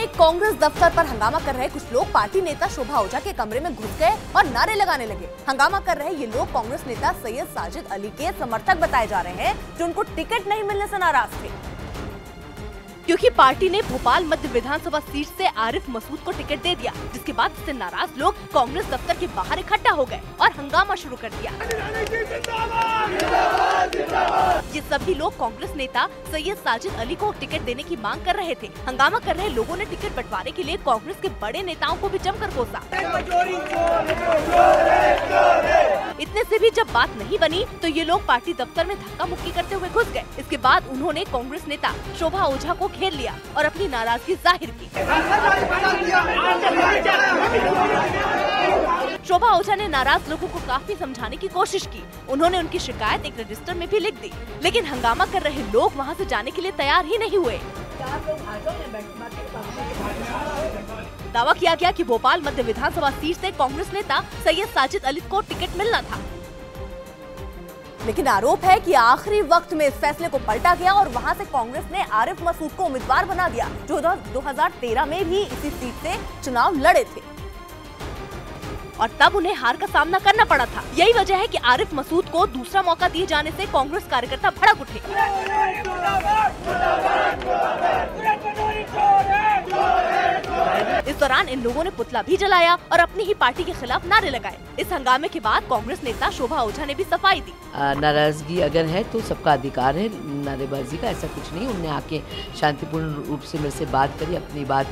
में कांग्रेस दफ्तर पर हंगामा कर रहे कुछ लोग पार्टी नेता शोभा ओझा के कमरे में घुस गए और नारे लगाने लगे। हंगामा कर रहे ये लोग कांग्रेस नेता सैयद साजिद अली के समर्थक बताए जा रहे हैं, जो उनको टिकट नहीं मिलने से नाराज थे, क्योंकि पार्टी ने भोपाल मध्य विधानसभा सीट से आरिफ मसूद को टिकट दे दिया, जिसके बाद इससे नाराज लोग कांग्रेस दफ्तर के बाहर इकट्ठा हो गए और हंगामा शुरू कर दिया। ये सभी लोग कांग्रेस नेता सैयद साजिद अली को टिकट देने की मांग कर रहे थे। हंगामा कर रहे लोगों ने टिकट बंटवारे के लिए कांग्रेस के बड़े नेताओं को भी जमकर कोसा। इतने से भी जब बात नहीं बनी तो ये लोग पार्टी दफ्तर में धक्का मुक्की करते हुए घुस गए। इसके बाद उन्होंने कांग्रेस नेता शोभा ओझा को घेर लिया और अपनी नाराजगी जाहिर की। शोभा ओझा ने नाराज लोगों को काफी समझाने की कोशिश की। उन्होंने उनकी शिकायत एक रजिस्टर में भी लिख दी, लेकिन हंगामा कर रहे लोग वहां से जाने के लिए तैयार ही नहीं हुए। दावा किया गया कि भोपाल मध्य विधानसभा सीट से कांग्रेस नेता सैयद साजिद अली को टिकट मिलना था, लेकिन आरोप है कि आखिरी वक्त में इस फैसले को पलटा गया और वहां से कांग्रेस ने आरिफ मसूद को उम्मीदवार बना दिया, जो 2013 में भी इसी सीट से चुनाव लड़े थे और तब उन्हें हार का सामना करना पड़ा था। यही वजह है कि आरिफ मसूद को दूसरा मौका दिए जाने से कांग्रेस कार्यकर्ता भड़क उठे। इस दौरान इन लोगों ने पुतला भी जलाया और अपनी ही पार्टी के खिलाफ नारे लगाए। इस हंगामे के बाद कांग्रेस नेता शोभा ओझा ने भी सफाई दी। नाराजगी अगर है तो सबका अधिकार है नारेबाजी का, ऐसा कुछ नहीं। उन्होंने आके शांतिपूर्ण रूप से मेरे से बात करी, अपनी बात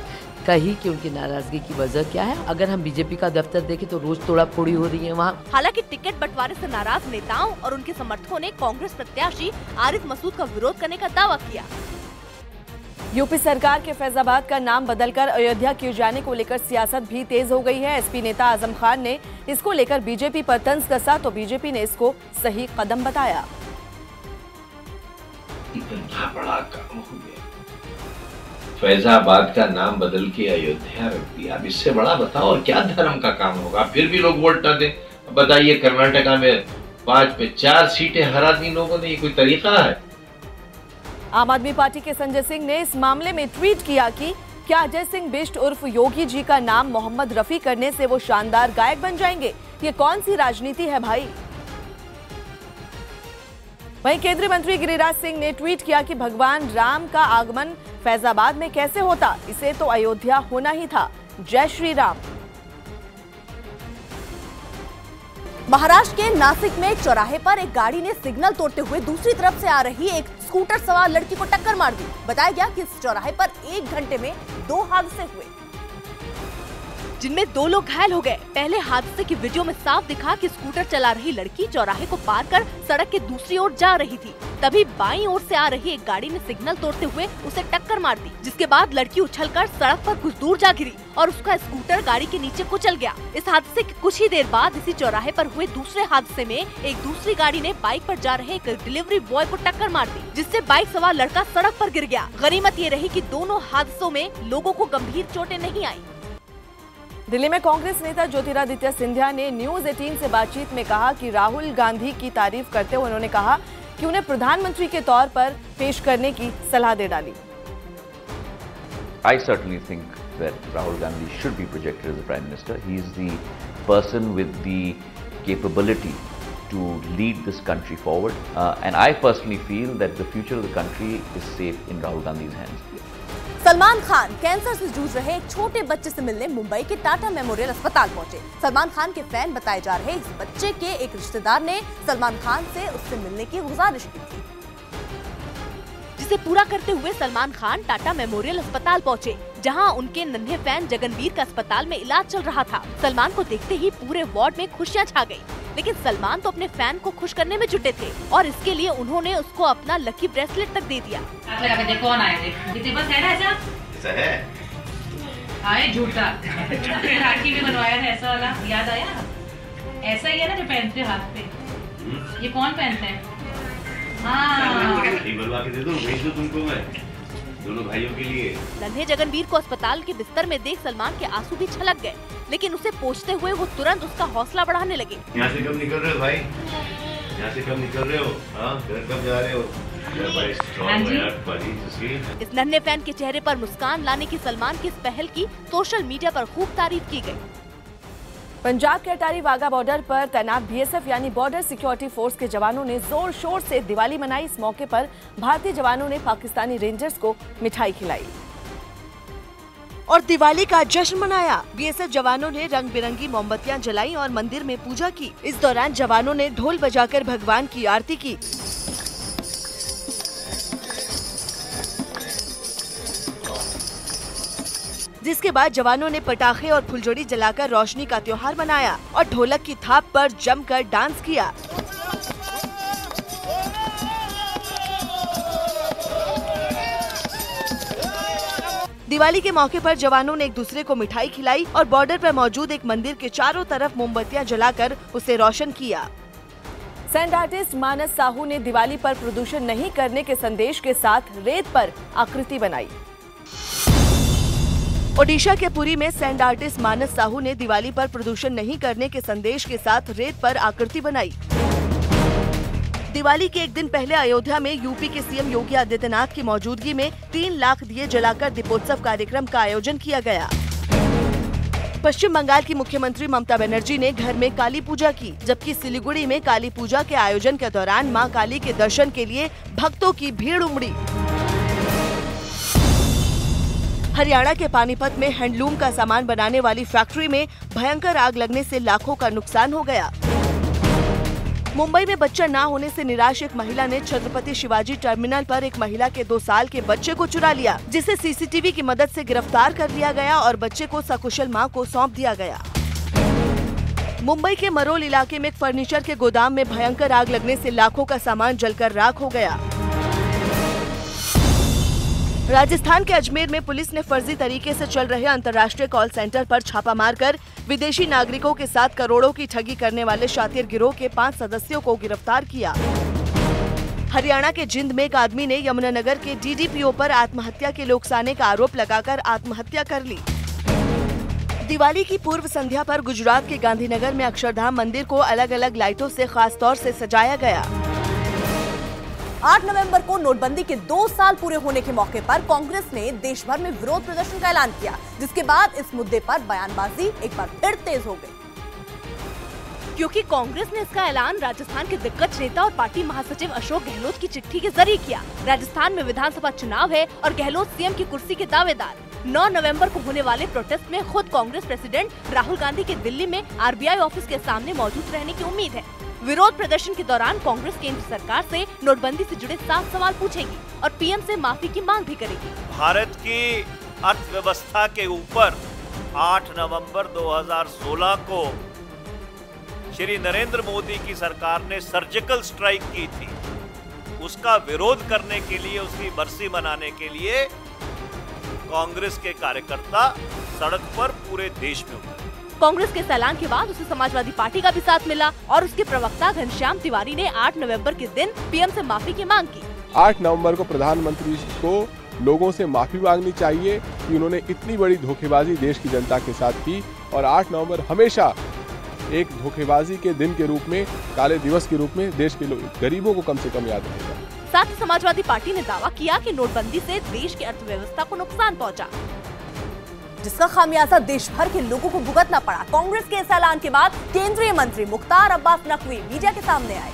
कही कि उनकी नाराजगी की वजह क्या है। अगर हम बीजेपी का दफ्तर देखें तो रोज तोड़ा फोड़ी हो रही है वहाँ। हालांकि टिकट बंटवारे से नाराज नेताओं और उनके समर्थकों ने कांग्रेस प्रत्याशी आरिफ मसूद का विरोध करने का दावा किया। यूपी सरकार के फैजाबाद का नाम बदलकर अयोध्या किए जाने को लेकर सियासत भी तेज हो गई है। एसपी नेता आजम खान ने इसको लेकर बीजेपी पर तंज कसा तो बीजेपी ने इसको सही कदम बताया। इतना बड़ा काम हो गया, फैजाबाद का नाम बदल के अयोध्या रख दिया। अब इससे बड़ा बताओ और क्या धर्म का काम होगा। फिर भी लोग वोट न दें। बताइए, कर्नाटका में 5 में 4 सीटें हरा दी लोगों ने, ये कोई तरीका है? आम आदमी पार्टी के संजय सिंह ने इस मामले में ट्वीट किया कि क्या अजय सिंह बिष्ट उर्फ योगी जी का नाम मोहम्मद रफी करने से वो शानदार गायक बन जाएंगे? ये कौन सी राजनीति है भाई। वहीं केंद्रीय मंत्री गिरिराज सिंह ने ट्वीट किया कि भगवान राम का आगमन फैजाबाद में कैसे होता, इसे तो अयोध्या होना ही था। जय श्री राम। महाराष्ट्र के नासिक में एक चौराहे पर एक गाड़ी ने सिग्नल तोड़ते हुए दूसरी तरफ से आ रही एक स्कूटर सवार लड़की को टक्कर मार दी। बताया गया कि इस चौराहे पर 1 घंटे में 2 हादसे हुए, जिनमें 2 लोग घायल हो गए। पहले हादसे की वीडियो में साफ दिखा कि स्कूटर चला रही लड़की चौराहे को पार कर सड़क के दूसरी ओर जा रही थी। तभी बाईं ओर से आ रही एक गाड़ी ने सिग्नल तोड़ते हुए उसे टक्कर मार दी, जिसके बाद लड़की उछलकर सड़क पर कुछ दूर जा गिरी और उसका स्कूटर गाड़ी के नीचे कुचल गया। इस हादसे के कुछ ही देर बाद इसी चौराहे पर हुए दूसरे हादसे में एक दूसरी गाड़ी ने बाइक पर जा रहे एक डिलीवरी बॉय को टक्कर मार दी, जिससे बाइक सवार लड़का सड़क पर गिर गया। गनीमत ये रही कि दोनों हादसों में लोगों को गंभीर चोटें नहीं आई। दिल्ली में कांग्रेस नेता ज्योतिरादित्य सिंधिया ने न्यूज 18 से बातचीत में कहा कि राहुल गांधी की तारीफ करते हुए उन्होंने कहा कि उन्हें प्रधानमंत्री के तौर पर पेश करने की सलाह दे डाली। I certainly think that Rahul Gandhi should be projected as the Prime Minister. He is the person with the capability to lead this country forward. And I personally feel that the future of the country is safe in Rahul Gandhi's hands. Salman Khan cancer से जूझ रहे एक छोटे बच्चे से मिलने मुंबई के Tata memorial अस्पताल पहुंचे। सलमान खान के फैन बताए जा रहे इस बच्चे के एक रिश्तेदार ने सलमान खान से उससे मिलने की गुजारिश की थी, जिसे पूरा करते हुए सलमान खान टाटा मेमोरियल अस्पताल पहुंचे, जहां उनके नन्हे फैन जगनवीर का अस्पताल में इलाज चल रहा था। सलमान को देखते ही पूरे वार्ड में खुशियां छा गई, लेकिन सलमान तो अपने फैन को खुश करने में जुटे थे और इसके लिए उन्होंने उसको अपना लकी ब्रेसलेट तक दे दिया। कौन आए आए झूठा राखी भी बनवाया था ऐसा वाला, याद आया? ऐसा ही है ना जो पहनते हाथ पे, ये कौन पहनते हैं? बनवा के दे दो, भेज दो तुमको मैं, दोनों भाइयों के लिए। नन्हे जगनवीर को अस्पताल के बिस्तर में देख सलमान के आंसू भी छलक गए, लेकिन उसे पोंछते हुए वो तुरंत उसका हौसला बढ़ाने लगे। यहाँ से कब निकल रहे हो भाई? यहाँ से कब निकल रहे हो? हाँ, घर कब जा रहे हो? हाँ जी। इस नन्हे फैन के चेहरे पर मुस्कान लाने की सलमान की इस पहल की सोशल मीडिया पर खूब तारीफ की गई। पंजाब के अटारी वाघा बॉर्डर पर तैनात बीएसएफ यानी बॉर्डर सिक्योरिटी फोर्स के जवानों ने जोर शोर से दिवाली मनाई। इस मौके पर भारतीय जवानों ने पाकिस्तानी रेंजर्स को मिठाई खिलाई और दिवाली का जश्न मनाया। बीएसएफ जवानों ने रंग बिरंगी मोमबत्तियां जलाई और मंदिर में पूजा की। इस दौरान जवानों ने ढोल बजाकर भगवान की आरती की। जिसके बाद जवानों ने पटाखे और फुलझड़ी जलाकर रोशनी का त्योहार मनाया और ढोलक की थाप पर जमकर डांस किया। दिवाली के मौके पर जवानों ने एक दूसरे को मिठाई खिलाई और बॉर्डर पर मौजूद एक मंदिर के चारों तरफ मोमबत्तियां जलाकर उसे रोशन किया। सैंड आर्टिस्ट मानस साहू ने दिवाली पर प्रदूषण नहीं करने के संदेश के साथ रेत पर आकृति बनाई। ओडिशा के पुरी में सैंड आर्टिस्ट मानस साहू ने दिवाली पर प्रदूषण नहीं करने के संदेश के साथ रेत पर आकृति बनाई। दिवाली के एक दिन पहले अयोध्या में यूपी के सीएम योगी आदित्यनाथ की मौजूदगी में 3 लाख दिए जलाकर दीपोत्सव कार्यक्रम का आयोजन किया गया। पश्चिम बंगाल की मुख्यमंत्री ममता बनर्जी ने घर में काली पूजा की, जबकि सिलीगुड़ी में काली पूजा के आयोजन के दौरान मां काली के दर्शन के लिए भक्तों की भीड़ उमड़ी। हरियाणा के पानीपत में हैंडलूम का सामान बनाने वाली फैक्ट्री में भयंकर आग लगने से लाखों का नुकसान हो गया। मुंबई में बच्चा ना होने से निराश एक महिला ने छत्रपति शिवाजी टर्मिनल पर एक महिला के 2 साल के बच्चे को चुरा लिया, जिसे सीसीटीवी की मदद से गिरफ्तार कर लिया गया और बच्चे को सकुशल मां को सौंप दिया गया। मुंबई के मरोल इलाके में एक फर्नीचर के गोदाम में भयंकर आग लगने से लाखों का सामान जलकर राख हो गया। राजस्थान के अजमेर में पुलिस ने फर्जी तरीके से चल रहे अंतर्राष्ट्रीय कॉल सेंटर पर छापा मारकर विदेशी नागरिकों के साथ करोड़ों की ठगी करने वाले शातिर गिरोह के 5 सदस्यों को गिरफ्तार किया। हरियाणा के जिंद में एक आदमी ने यमुनानगर के डीडीपीओ पर आत्महत्या के लिए उकसाने का आरोप लगाकर आत्महत्या कर ली। दिवाली की पूर्व संध्या पर गुजरात के गांधीनगर में अक्षरधाम मंदिर को अलग अलग लाइटों से खास तौर से सजाया गया। 8 नवंबर को नोटबंदी के 2 साल पूरे होने के मौके पर कांग्रेस ने देश भर में विरोध प्रदर्शन का ऐलान किया, जिसके बाद इस मुद्दे पर बयानबाजी एक बार फिर तेज हो गई। क्योंकि कांग्रेस ने इसका ऐलान राजस्थान के दिग्गज नेता और पार्टी महासचिव अशोक गहलोत की चिट्ठी के जरिए किया। राजस्थान में विधानसभा चुनाव है और गहलोत सीएम की कुर्सी के दावेदार। 9 नवंबर को होने वाले प्रोटेस्ट में खुद कांग्रेस प्रेसिडेंट राहुल गांधी के दिल्ली में आरबीआई ऑफिस के सामने मौजूद रहने की उम्मीद है। विरोध प्रदर्शन के दौरान कांग्रेस केंद्र सरकार से नोटबंदी से जुड़े 7 सवाल पूछेगी और पीएम से माफी की मांग भी करेगी। भारत की अर्थव्यवस्था के ऊपर 8 नवंबर 2016 को श्री नरेंद्र मोदी की सरकार ने सर्जिकल स्ट्राइक की थी। उसका विरोध करने के लिए, उसकी बरसी मनाने के लिए कांग्रेस के कार्यकर्ता सड़क पर पूरे देश में उतरे। कांग्रेस के इस ऐलान के बाद उसे समाजवादी पार्टी का भी साथ मिला और उसके प्रवक्ता घनश्याम तिवारी ने 8 नवंबर के दिन पीएम से माफी की मांग की। 8 नवंबर को प्रधानमंत्री को लोगों से माफी मांगनी चाहिए कि उन्होंने इतनी बड़ी धोखेबाजी देश की जनता के साथ की और 8 नवंबर हमेशा एक धोखेबाजी के दिन के रूप में, काले दिवस के रूप में देश के गरीबों को कम से कम याद रहेगा। साथ ही समाजवादी पार्टी ने दावा किया कि नोटबंदी से देश की अर्थव्यवस्था को नुकसान पहुंचा, जिसका खामियाजा देश भर के लोगों को भुगतना पड़ा। कांग्रेस के इस ऐलान के बाद केंद्रीय मंत्री मुख्तार अब्बास नकवी मीडिया के सामने आए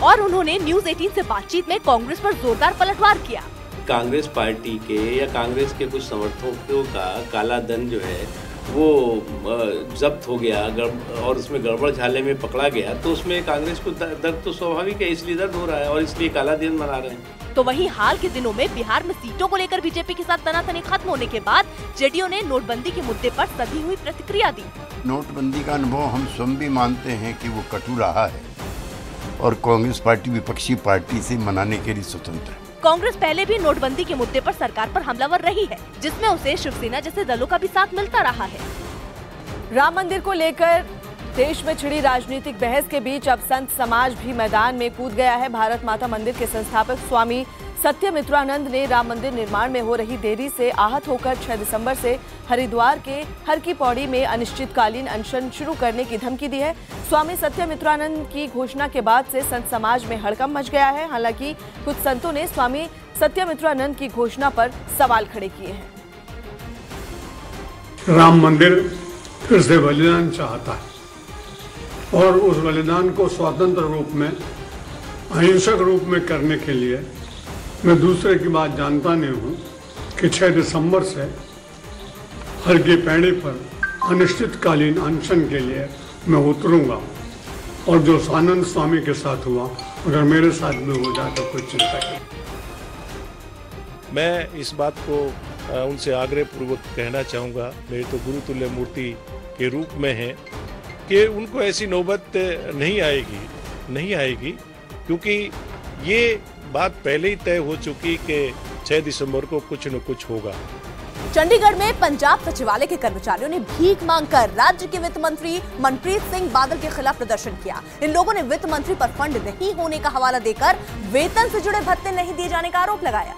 और उन्होंने न्यूज 18 से बातचीत में कांग्रेस पर जोरदार पलटवार किया। कांग्रेस पार्टी के या कांग्रेस के कुछ समर्थकों का काला धन जो है वो जब्त हो गया और उसमें गड़बड़ झाले में पकड़ा गया, तो उसमें कांग्रेस को दर्द तो स्वाभाविक है, इसलिए दर्द हो रहा है और इसलिए काला दिन मना रहे हैं। तो वहीं हाल के दिनों में बिहार में सीटों को लेकर बीजेपी के साथ तनातनी खत्म होने के बाद जेडीयू ने नोटबंदी के मुद्दे पर सधी हुई प्रतिक्रिया दी। नोटबंदी का अनुभव हम स्वयं भी मानते हैं कि वो कटु रहा है और कांग्रेस पार्टी विपक्षी पार्टी से मनाने के लिए स्वतंत्र है। कांग्रेस पहले भी नोटबंदी के मुद्दे पर सरकार पर हमलावर रही है, जिसमें उसे शिवसेना जैसे दलों का भी साथ मिलता रहा है। राम मंदिर को लेकर देश में छिड़ी राजनीतिक बहस के बीच अब संत समाज भी मैदान में कूद गया है। भारत माता मंदिर के संस्थापक स्वामी सत्यमित्रानंद ने राम मंदिर निर्माण में हो रही देरी से आहत होकर 6 दिसंबर से हरिद्वार के हर की पौड़ी में अनिश्चितकालीन अनशन शुरू करने की धमकी दी है। स्वामी सत्यमित्रानंद की घोषणा के बाद से संत समाज में हड़कंप मच गया है। हालांकि कुछ संतों ने स्वामी सत्यमित्रानंद की घोषणा पर सवाल खड़े किए हैं। राम मंदिर फिर से बलिदान चाहता है और उस बलिदान को स्वतंत्र रूप में, अहिंसक रूप में करने के लिए मैं दूसरे की बात जानता नहीं हूँ कि 6 दिसंबर से हर की पैड़ी पर अनिश्चितकालीन अनशन के लिए मैं उतरूंगा और जो आनंद स्वामी के साथ हुआ अगर मेरे साथ में हो जाए तो कोई चिंता नहीं। मैं इस बात को उनसे आग्रहपूर्वक कहना चाहूँगा, मेरे तो गुरुतुल्य मूर्ति के रूप में है, कि उनको ऐसी नौबत नहीं आएगी क्योंकि ये बात पहले ही तय हो चुकी कि 6 दिसंबर को कुछ न कुछ होगा। चंडीगढ़ में पंजाब सचिवालय के कर्मचारियों ने भीख मांगकर राज्य के वित्त मंत्री मनप्रीत सिंह बादल के खिलाफ प्रदर्शन किया। इन लोगों ने वित्त मंत्री पर फंड नहीं होने का हवाला देकर वेतन से जुड़े भत्ते नहीं दिए जाने का आरोप लगाया,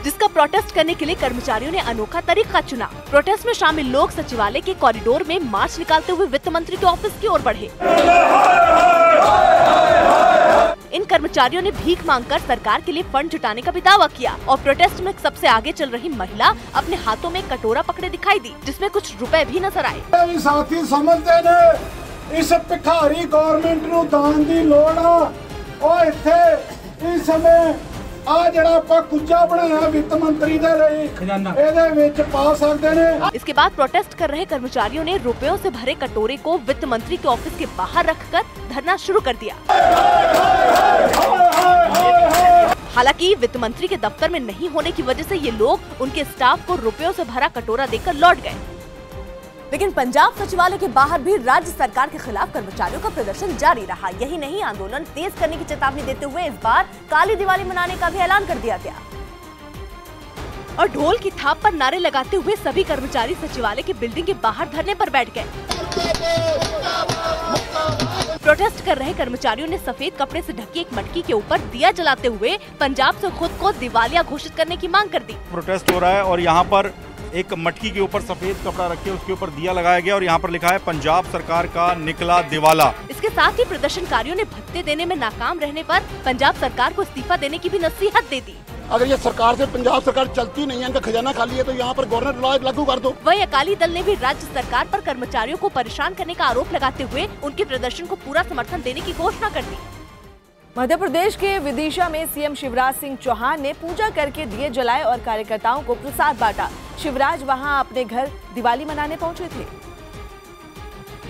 जिसका प्रोटेस्ट करने के लिए कर्मचारियों ने अनोखा तरीका चुना। प्रोटेस्ट में शामिल लोग सचिवालय के कॉरिडोर में मार्च निकालते हुए वित्त मंत्री के ऑफिस की ओर बढ़े। इन कर्मचारियों ने भीख मांगकर सरकार के लिए फंड जुटाने का भी दावा किया और प्रोटेस्ट में सबसे आगे चल रही महिला अपने हाथों में कटोरा पकड़े दिखाई दी, जिसमें कुछ रुपए भी नजर आए। साथी समझते ने इस भिखारी गवर्नमेंट नूं दान दी लोड़ आ, और इत्थे इस समय आ जड़ा आपां कुज्जा बनाया वित्त मंत्री दे रही एदे विच पा सकदे ने। इसके बाद प्रोटेस्ट कर रहे कर्मचारियों ने रुपयों से भरे कटोरे को वित्त मंत्री के ऑफिस के बाहर रखकर धरना शुरू कर दिया। हालांकि वित्त मंत्री के दफ्तर में नहीं होने की वजह से ये लोग उनके स्टाफ को रुपयों से भरा कटोरा देकर लौट गए। लेकिन पंजाब सचिवालय के बाहर भी राज्य सरकार के खिलाफ कर्मचारियों का प्रदर्शन जारी रहा। यही नहीं, आंदोलन तेज करने की चेतावनी देते हुए इस बार काली दिवाली मनाने का भी ऐलान कर दिया गया और ढोल की थाप पर नारे लगाते हुए सभी कर्मचारी सचिवालय की बिल्डिंग के बाहर धरने पर बैठ गए। प्रोटेस्ट कर रहे कर्मचारियों ने सफेद कपड़े से ढकी एक मटकी के ऊपर दिया जलाते हुए पंजाब से खुद को दिवालिया घोषित करने की मांग कर दी। प्रोटेस्ट हो रहा है और यहाँ पर एक मटकी के ऊपर सफेद कपड़ा रखे उसके ऊपर दिया लगाया गया और यहाँ पर लिखा है पंजाब सरकार का निकला दिवाला। इसके साथ ही प्रदर्शनकारियों ने भत्ते देने में नाकाम रहने पर पंजाब सरकार को इस्तीफा देने की भी नसीहत दे दी। अगर ये सरकार से पंजाब सरकार चलती नहीं है, इनका खजाना खाली है, तो यहाँ पर गवर्नर लॉ लागू कर दो। वही अकाली दल ने भी राज्य सरकार पर कर्मचारियों को परेशान करने का आरोप लगाते हुए उनके प्रदर्शन को पूरा समर्थन देने की घोषणा कर दी। मध्य प्रदेश के विदिशा में सीएम शिवराज सिंह चौहान ने पूजा करके दिए जलाए और कार्यकर्ताओं को प्रसाद बांटा। शिवराज वहां अपने घर दिवाली मनाने पहुंचे थे,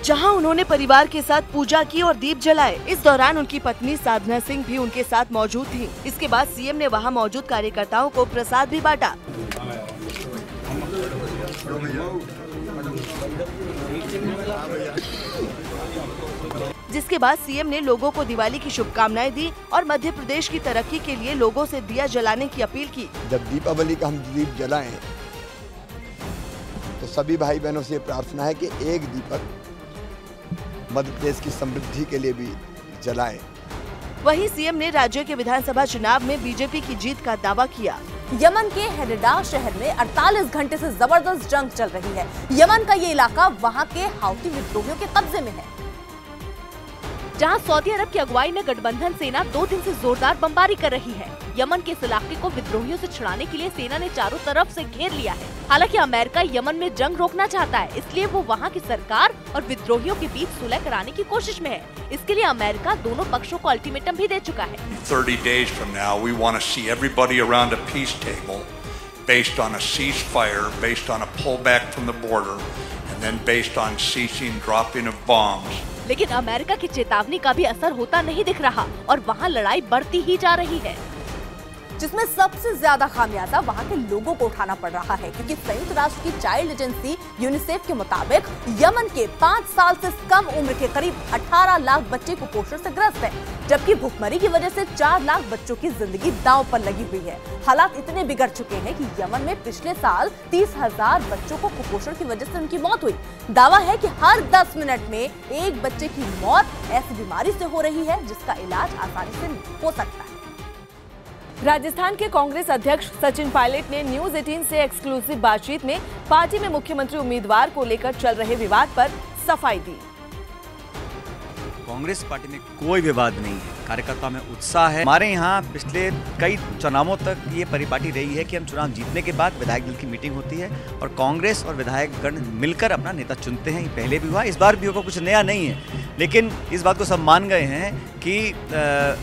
जहां उन्होंने परिवार के साथ पूजा की और दीप जलाए। इस दौरान उनकी पत्नी साधना सिंह भी उनके साथ मौजूद थी। इसके बाद सीएम ने वहां मौजूद कार्यकर्ताओं को प्रसाद भी बांटा। जिसके बाद सीएम ने लोगों को दिवाली की शुभकामनाएं दी और मध्य प्रदेश की तरक्की के लिए लोगों से दिया जलाने की अपील की। जब दीपावली का हम दीप जलाएं तो सभी भाई बहनों से प्रार्थना है कि एक दीपक मध्य प्रदेश की समृद्धि के लिए भी जलाएं। वहीं सीएम ने राज्य के विधानसभा चुनाव में बीजेपी की जीत का दावा किया। यमन के हेडेडा शहर में 48 घंटे से जबरदस्त जंग चल रही है। यमन का ये इलाका वहां के हाउती विद्रोहियों के कब्जे में है, जहां सऊदी अरब की अगुवाई में गठबंधन सेना 2 दिन से जोरदार बमबारी कर रही है। यमन के इस इलाके को विद्रोहियों से छुड़ाने के लिए सेना ने चारों तरफ से घेर लिया है। हालांकि अमेरिका यमन में जंग रोकना चाहता है, इसलिए वो वहां की सरकार और विद्रोहियों के बीच सुलह कराने की कोशिश में है। इसके लिए अमेरिका दोनों पक्षों को अल्टीमेटम भी दे चुका है। 30 days from now, we want to see everybody around a peace table, based on a ceasefire, based on a pullback from the border, and then based on ceasing dropping of bombs. लेकिन America की चेतावनी का भी असर होता नहीं दिख रहा और वहाँ लड़ाई बढ़ती ही जा रही है, जिसमें सबसे ज्यादा खामियाजा वहाँ के लोगों को उठाना पड़ रहा है, क्योंकि संयुक्त राष्ट्र की चाइल्ड एजेंसी यूनिसेफ के मुताबिक यमन के 5 साल से कम उम्र के करीब 18 लाख बच्चे कुपोषण से ग्रस्त हैं, जबकि भूखमरी की वजह से 4 लाख बच्चों की जिंदगी दांव पर लगी हुई है। हालात इतने बिगड़ चुके हैं कि यमन में पिछले साल 30,000 बच्चों को कुपोषण की वजह से उनकी मौत हुई। दावा है कि हर 10 मिनट में एक बच्चे की मौत ऐसी बीमारी से हो रही है जिसका इलाज आसानी से हो सकता है। राजस्थान के कांग्रेस अध्यक्ष सचिन पायलट ने न्यूज 18 से एक्सक्लूसिव बातचीत में पार्टी में मुख्यमंत्री उम्मीदवार को लेकर चल रहे विवाद पर सफाई दी। कांग्रेस पार्टी में कोई विवाद नहीं है, कार्यकर्ता में उत्साह है। हमारे यहाँ पिछले कई चुनावों तक ये परिपाटी रही है कि हम चुनाव जीतने के बाद विधायक दल की मीटिंग होती है और कांग्रेस और विधायक गण मिलकर अपना नेता चुनते हैं। ये पहले भी हुआ, इस बार भी होगा, कुछ नया नहीं है। लेकिन इस बात को सब मान गए हैं कि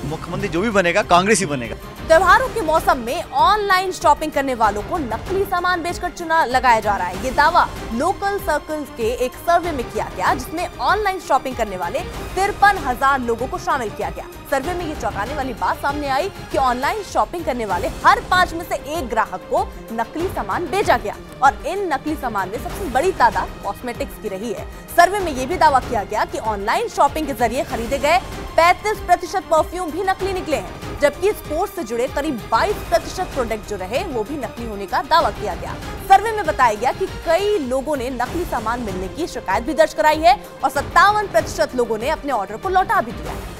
मुख्यमंत्री जो भी बनेगा कांग्रेस ही बनेगा। त्योहारों के मौसम में ऑनलाइन शॉपिंग करने वालों को नकली सामान बेचकर चुना लगाया जा रहा है। ये दावा लोकल सर्कल के एक सर्वे में किया गया, जिसमें ऑनलाइन शॉपिंग करने वाले 53,000 लोगों को शामिल किया गया। सर्वे में ये चौंकाने वाली बात सामने आई कि ऑनलाइन शॉपिंग करने वाले हर 5 में से 1 ग्राहक को नकली सामान बेचा गया और इन नकली सामान में सबसे बड़ी तादाद कॉस्मेटिक्स की रही है। सर्वे में ये भी दावा किया गया कि ऑनलाइन शॉपिंग के जरिए खरीदे गए 35% परफ्यूम भी नकली निकले हैं, जबकि स्पोर्ट्स से जुड़े करीब 22% प्रोडक्ट जो रहे वो भी नकली होने का दावा किया गया। सर्वे में बताया गया कि कई लोगों ने नकली सामान मिलने की शिकायत भी दर्ज कराई है और 57% लोगों ने अपने ऑर्डर को लौटा भी दिया है।